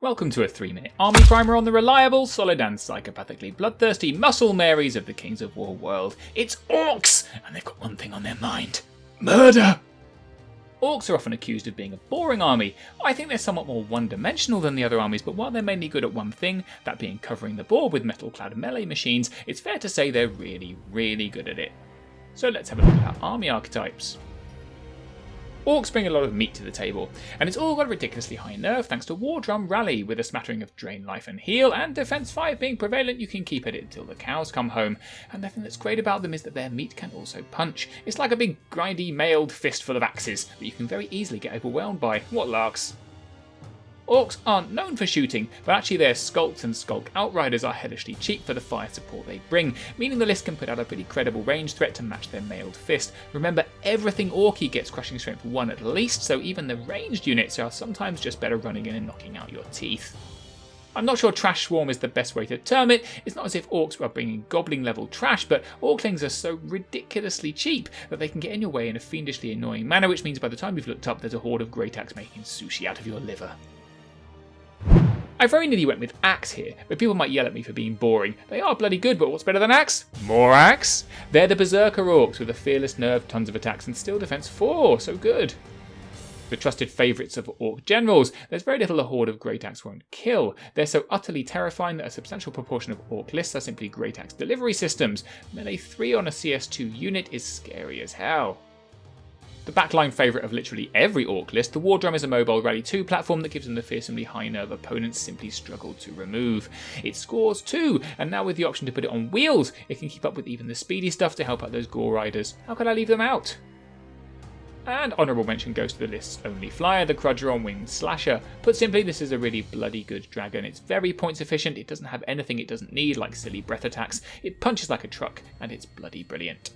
Welcome to a 3-minute army primer on the reliable, solid and psychopathically bloodthirsty muscle Marys of the Kings of War world. It's Orcs! And they've got one thing on their mind. Murder! Orcs are often accused of being a boring army. I think they're somewhat more one-dimensional than the other armies, but while they're mainly good at one thing, that being covering the board with metal-clad melee machines, it's fair to say they're really, really good at it. So let's have a look at our army archetypes. Orcs bring a lot of meat to the table, and it's all got ridiculously high nerve thanks to War Drum Rally, with a smattering of Drain Life and Heal, and Defense 5 being prevalent. You can keep at it until the cows come home, and the thing that's great about them is that their meat can also punch. It's like a big grindy mailed fist full of axes that you can very easily get overwhelmed by. What larks! Orcs aren't known for shooting, but actually their Skulks and Skulk Outriders are hellishly cheap for the fire support they bring, meaning the list can put out a pretty credible range threat to match their mailed fist. Remember, everything Orky gets Crushing Strength 1 at least, so even the ranged units are sometimes just better running in and knocking out your teeth. I'm not sure Trash Swarm is the best way to term it. It's not as if Orcs are bringing Goblin level trash, but Orklings are so ridiculously cheap that they can get in your way in a fiendishly annoying manner, which means by the time you've looked up there's a horde of Great Axe making sushi out of your liver. I very nearly went with Axe here, but people might yell at me for being boring. They are bloody good, but what's better than Axe? More Axe! They're the Berserker Orcs with a fearless nerve, tons of attacks, and still defense 4, so good. The trusted favourites of Orc generals, there's very little a horde of Great Axe won't kill. They're so utterly terrifying that a substantial proportion of Orc lists are simply Great Axe delivery systems. Melee 3 on a CS2 unit is scary as hell. The backline favourite of literally every Orc list, the War Drum is a mobile Rally 2 platform that gives them the fearsomely high nerve opponents simply struggle to remove. It scores 2, and now with the option to put it on wheels, it can keep up with even the speedy stuff to help out those Gore Riders. How could I leave them out? And honourable mention goes to the list's only flyer, the Crudger on Winged Slasher. Put simply, this is a really bloody good dragon. It's very points efficient, it doesn't have anything it doesn't need, like silly breath attacks, it punches like a truck, and it's bloody brilliant.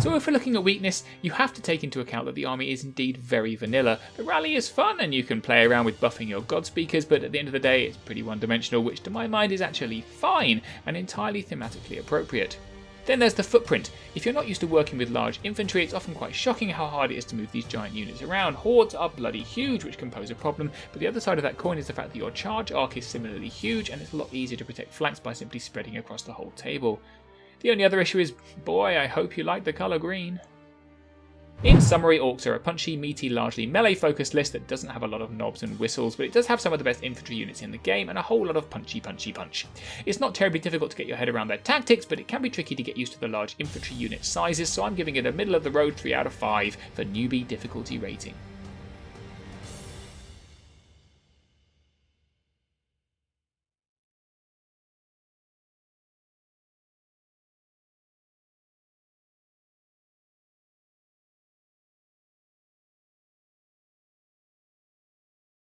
So if we're looking at weakness, you have to take into account that the army is indeed very vanilla. The rally is fun and you can play around with buffing your god speakers, but at the end of the day it's pretty one-dimensional, which to my mind is actually fine and entirely thematically appropriate. Then there's the footprint. If you're not used to working with large infantry, it's often quite shocking how hard it is to move these giant units around. Hordes are bloody huge, which can pose a problem, but the other side of that coin is the fact that your charge arc is similarly huge and it's a lot easier to protect flanks by simply spreading across the whole table. The only other issue is, boy, I hope you like the colour green. In summary, Orcs are a punchy, meaty, largely melee-focused list that doesn't have a lot of knobs and whistles, but it does have some of the best infantry units in the game and a whole lot of punchy. It's not terribly difficult to get your head around their tactics, but it can be tricky to get used to the large infantry unit sizes, so I'm giving it a middle-of-the-road 3 out of 5 for newbie difficulty rating.